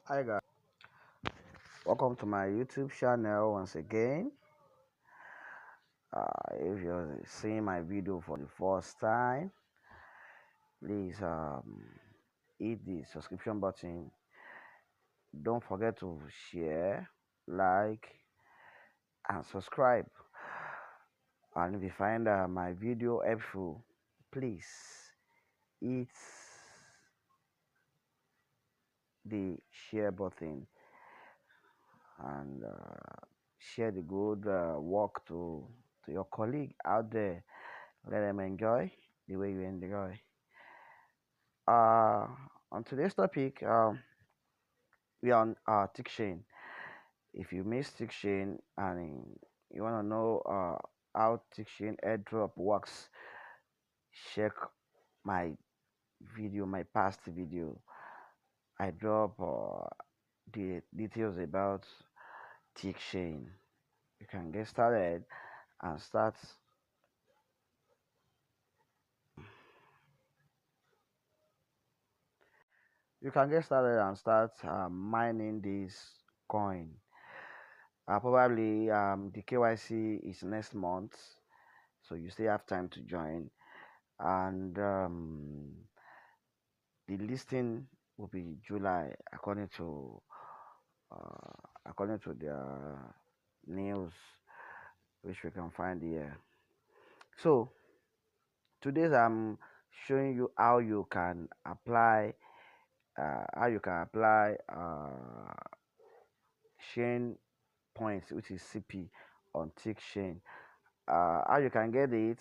Hi guys, welcome to my YouTube channel once again. If you're seeing my video for the first time, please hit the subscription button. Don't forget to share, like, and subscribe. And if you find my video helpful, please hit the share button and share the good work to your colleague out there. Let them enjoy the way you enjoy. Uh, on today's topic, we are on TikChain. If you miss TikChain and you want to know how TikChain Airdrop works, check my my past video. I drop the details about TikChain. You can get started and start. You can get started and start mining this coin. Probably the KYC is next month, so you still have time to join. And the listing will be July, uh, according to their news, which we can find here. So today I'm showing you how you can apply chain points, which is CP, on TikChain. How you can get it,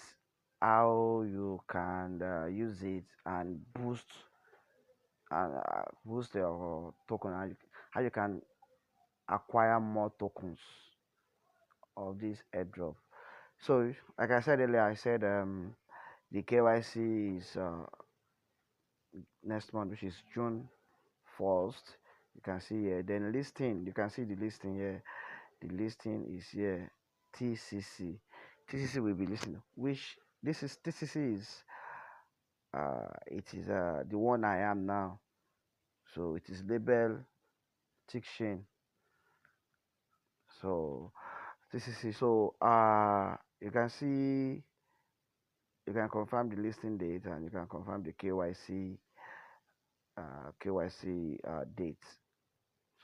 how you can use it and boost your token, how you can acquire more tokens of this airdrop. So, like I said earlier, I said the KYC is next month, which is June 1st. You can see here. Then listing, you can see the listing here. The listing is here. TCC. TCC will be listing, which this is TCC is it is the one I am now. So it is labeled TikChain. So TCC. So you can see, you can confirm the listing date and you can confirm the KYC date.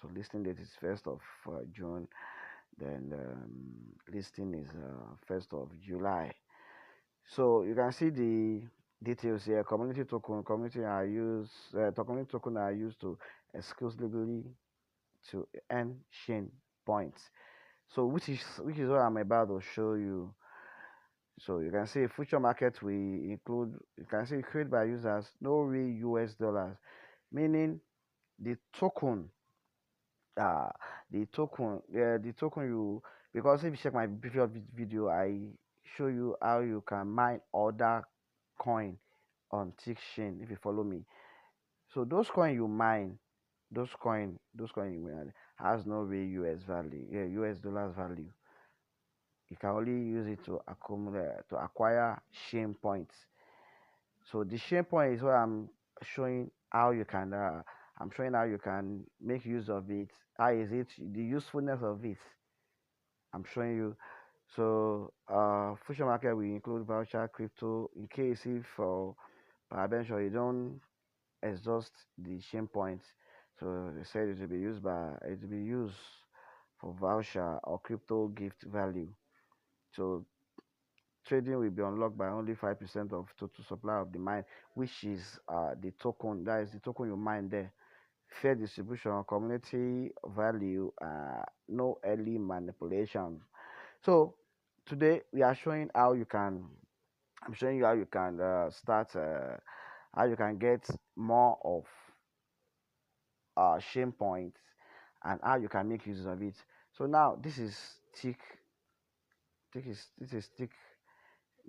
So listing date is 1st of June. Then listing is 1st of July. So you can see the details here. Community token, community token are used to exclusively to earn chain points. So which is what I'm about to show you. So you can see future market we include, you can see created by users, no real US dollars, meaning the token, uh the token you, because if you check my previous video, I show you how you can mine other coin on TikChain if you follow me. So those coin you mine, those coin you mine has no real US value, US dollars value. You can only use it to accumulate, to acquire chain points. So the chain point is what showing how you can I'm showing how you can make use of it. How is it, the usefulness of it, I'm showing you. So future market will include voucher crypto in case if for peradventure you don't exhaust the chain points. So they said it will be used for voucher or crypto gift value. So trading will be unlocked by only 5% of total supply of the mine, which is the token. That is the token you mine there. Fair distribution, community value, no early manipulation. So today we are showing how you can. I'm showing you how you can start. How you can get more of shame points and how you can make use of it. So now this is tick. This is tick.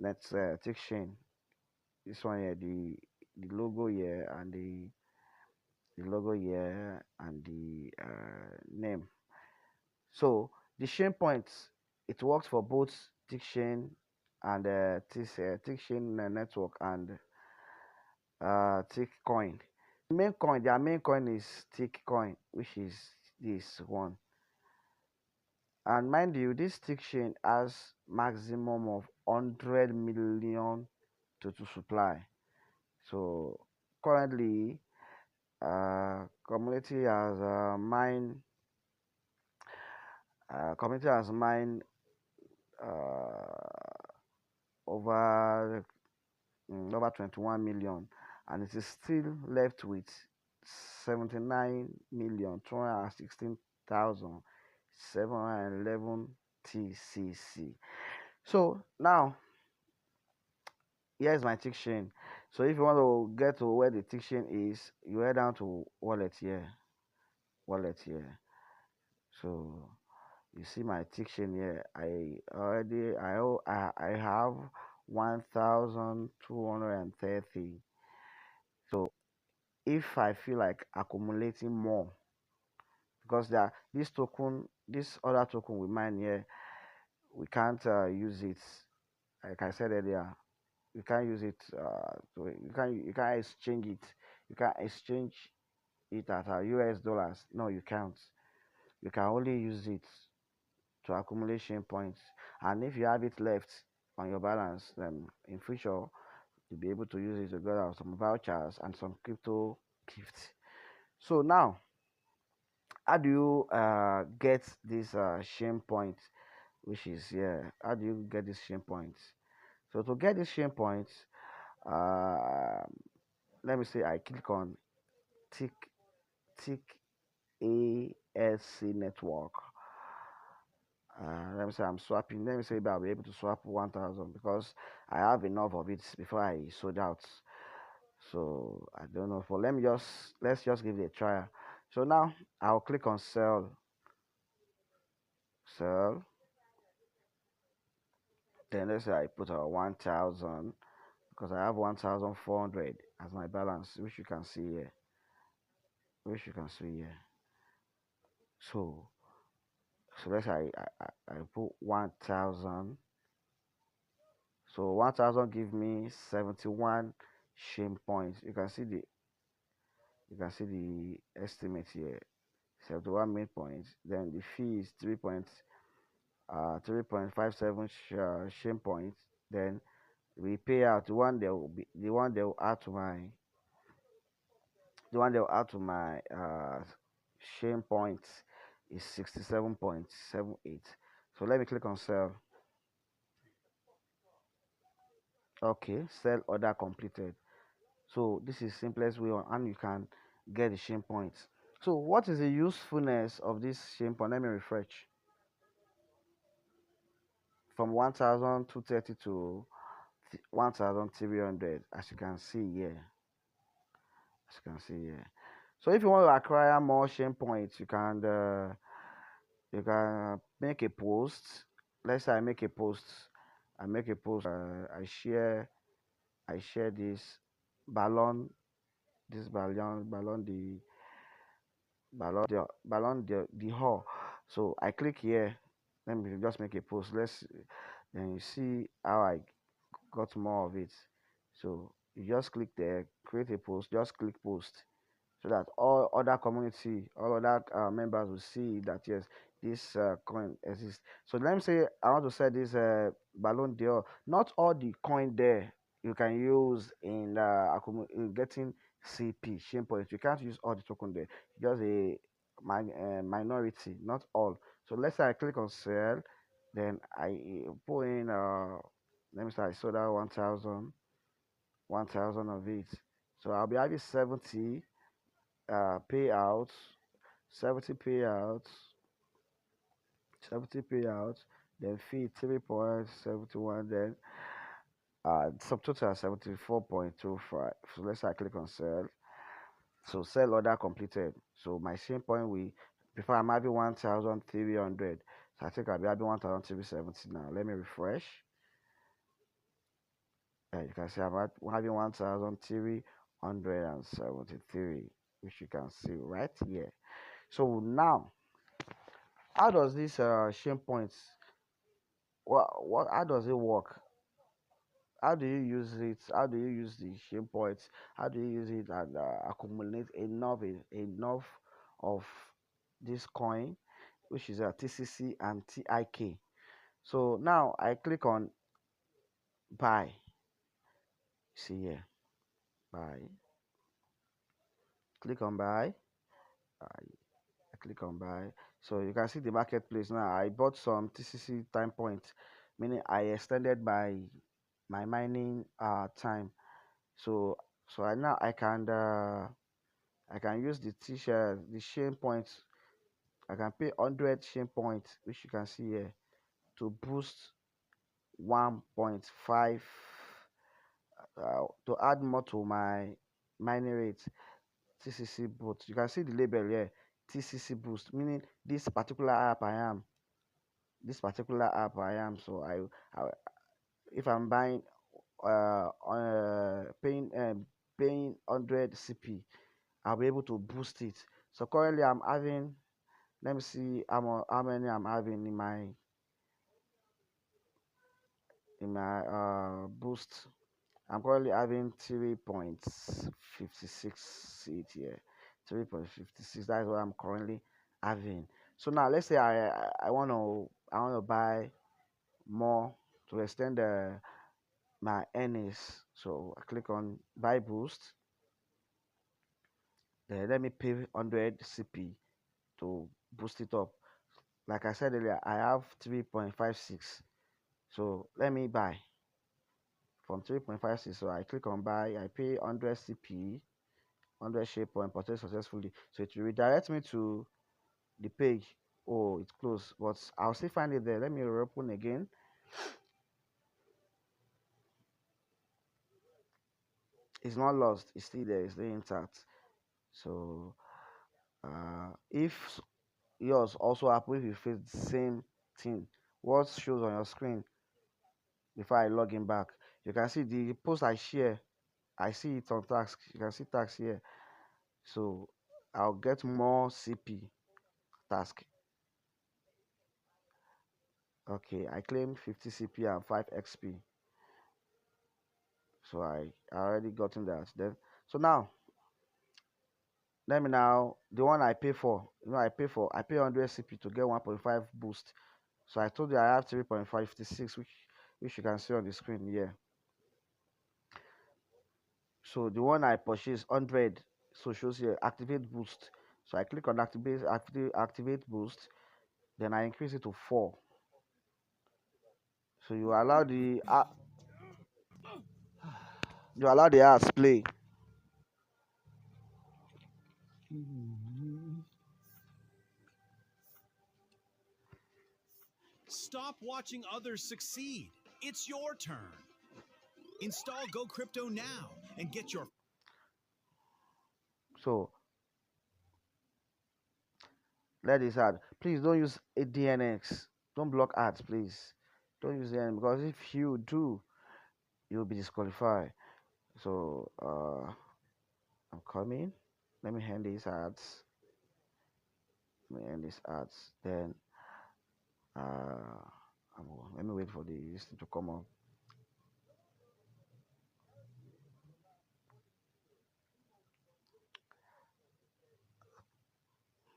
Let's TikChain. This one here, the logo here and the name. So the chain points, it works for both TikChain and TikChain Network and Tikcoin. Their main coin is Tikcoin, which is this one. And mind you, this Tikchain has maximum of 100 million total supply. So currently, community has mined uh, over over 21 million, and it is still left with 79,216,711 TCC. So now here's my tick chain. So if you want to get to where the tick chain is, you head down to wallet here. So you see my tick chain here. I have 1,230. So if I feel like accumulating more, because this other token we mine here, we can't use it. Like I said earlier, you can't use it. You can't exchange it. You can't exchange it at US dollars. No, you can't. You can only use it to accumulation points. And if you have it left on your balance, then in future you'll be able to use it to get out some vouchers and some crypto gifts. So now, how do you get this shame point, which is here? How do you get this shame points? So to get this shame points, uh, let me say I click on Tick Tick ASC network. Let me say I'm swapping. Let me say I'll be able to swap 1,000 because I have enough of it before I sold out. So I don't know. For let's just give it a try. So now I'll click on sell. Then let's say I put 1,000 because I have 1,400 as my balance, which you can see here. So let's say I put 1,000. So 1,000 give me 71 shame points. You can see the estimate here. 71 main points. Then the fee is 3.57 shame points. Then we pay out the one they will add to my shame points is 67.78. So let me click on sell. Okay, sell order completed. So this is simplest way on, and you can get the shame points. So what is the usefulness of this shame point? Let me refresh. From 1,230 to 1,300, as you can see here. So if you want to acquire more shame points, you can make a post. Let's say I make a post. I share this ballon, the hall. So I click here. Let me just make a post. Then you see how I got more of it. So you just click there, create a post, just click post, so that all other members will see that yes, this coin exists. So let me say I want to sell this balloon there. Not all the coin there you can use in getting CP shame points. You can't use all the token there. Just a minority, not all. So let's say I click on sell, then I put in let me say I sold out 1,000 of it. So I'll be having 70 payouts, 70 payouts, 70 payouts, then fee 3.71, then subtotal 74.25. So let's say I click on sell. So sell order completed. So my same point before I'm having 1,300. So I think I'll be having 1,370 now. Let me refresh. You can see I'm having 1,373, which you can see right here. So now, how does this shame points? How does it work? how do you use it? How do you use the shame points? How do you use it and accumulate enough of this coin, which is a TCC and TIK? So now I click on buy. See here, buy. Click on buy. I click on buy. So you can see the marketplace now. I bought some TCC time points, meaning I extended my mining time. So now I can use the t-shirt, the shame points. I can pay 100 shame points, which you can see here, to boost 1.5, to add more to my mining rate. TCC boost. You can see the label here, TCC boost, meaning this particular app I am. So I if I'm buying paying 100 CP, I'll be able to boost it. So currently I'm having, let me see how many I'm having in my boost. I'm currently having 3.56 seat here. 3.56. That's what I'm currently having. So now let's say I want to buy more to extend my earnings. So I click on buy boost. Then let me pay 100 CP to boost it up. Like I said earlier, I have 3.56. So let me buy from 3.56. So I click on buy. I pay 100 CP, 100 share point, purchase successfully. So it will redirect me to the page. Oh, it's closed, but I'll still find it there. Let me reopen again. It's not lost. It's still there. It's still intact. So if yours also happen, if you face the same thing, what shows on your screen before I log in back? You can see the post I share. I see it on task. You can see task here. So I'll get more CP task. Okay, I claim 50 CP and 5 XP. So I already gotten that. Then so now let me now the one I pay for. I pay 100 CP to get 1.5 boost. So I told you I have 3.56, which you can see on the screen here. So the one I purchased 100, so shows here activate boost. So I click on activate boost, then I increase it to 4. So you allow the ads play. Stop watching others succeed. It's your turn. Install Go Crypto now and get your. So let this ad. Please don't use a DNX. Don't block ads, please. Don't use them because if you do, you'll be disqualified. So I'm coming. Let me end these ads. Then uh, let me wait for the listing to come up.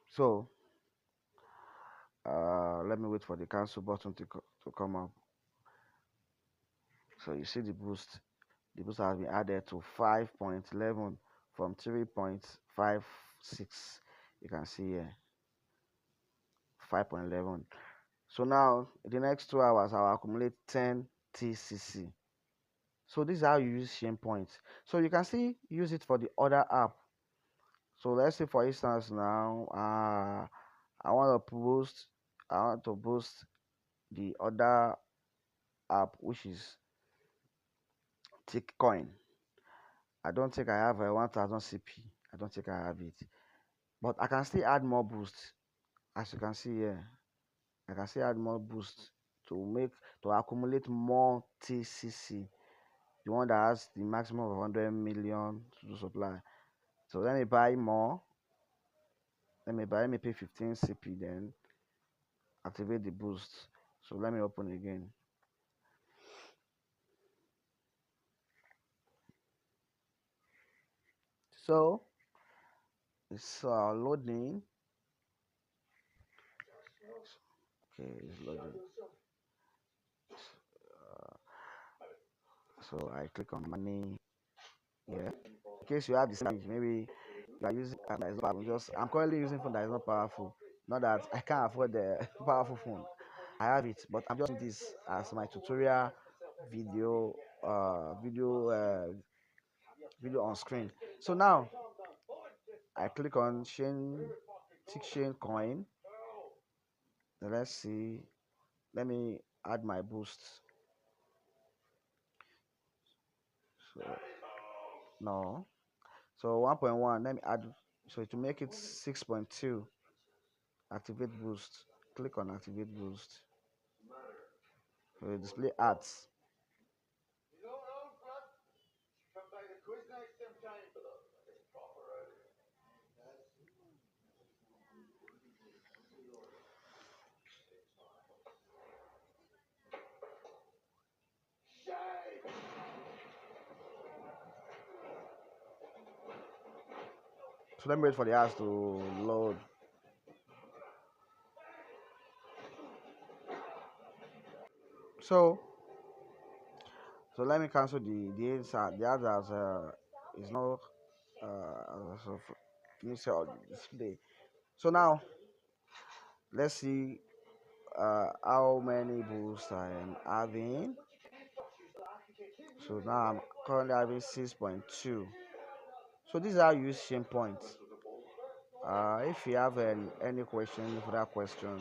So let me wait for the cancel button to come up. So you see the boost. The boost has been added to 5.11 from 3.56. You can see here 5.11. So now in the next 2 hours, I'll accumulate 10 TCC. So this is how you use shame points. So you can still use it for the other app. So let's say for instance now, I want to boost the other app, which is Tikcoin. I don't think I have a 1000 CP. I don't think I have it, but I can still add more boost. As you can see here, I can still add more boost to accumulate more TCC. The one that has the maximum of 100 million to supply. So let me buy more. Let me pay 15 CP, then activate the boost. So let me open again. So it's loading. Okay, it's loading. Uh, so I click on money here. In case you have the same page, maybe you are using that is not powerful. Just I'm currently using phone that is not powerful. Not that I can't afford the powerful phone. I have it, but I'm just using this as my tutorial video, video on screen. So now I click on TikChain Coin. Then let's see. Let me add my boost. So no. So 1.1. Let me add. So to make it 6.2, activate boost. Click on activate boost. So display ads. So let me wait for the ads to load. So let me cancel the ads. The ads as is not so finish all the display. So now let's see how many boosts I am having. So now I'm currently having 6.2. So this is how you use shame points. If you have any question, further question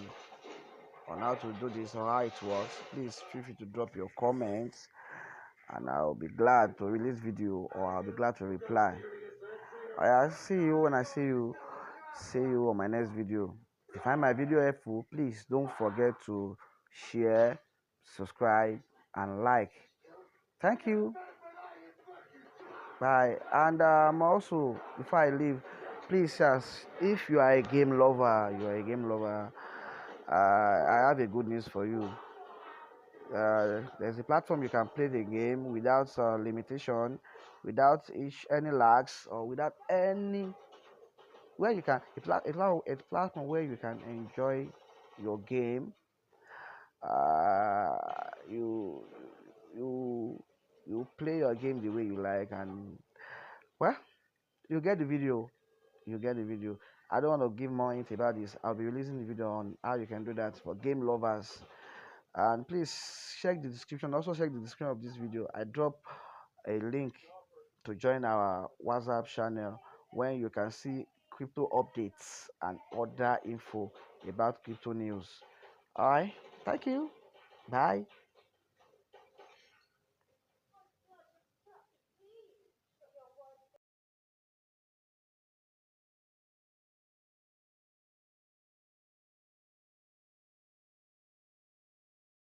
on how to do this or how it works, please feel free to drop your comments, and I'll be glad to release video, or I'll be glad to reply. I'll see you when I see you. See you on my next video. If you find my video helpful, please don't forget to share, subscribe, and like. Thank you. Bye. And also, before I leave, please, if you are a game lover, I have a good news for you. There's a platform you can play the game without limitation, without any lags, or without any, where you can a platform where you can enjoy your game. Uh, you you you play your game the way you like, and well, you get the video. You get the video. I don't want to give more info about this. I'll be releasing the video on how you can do that for game lovers. And please check the description. Also check the description of this video. I drop a link to join our WhatsApp channel, when you can see crypto updates and other info about crypto news. All right. Thank you. Bye.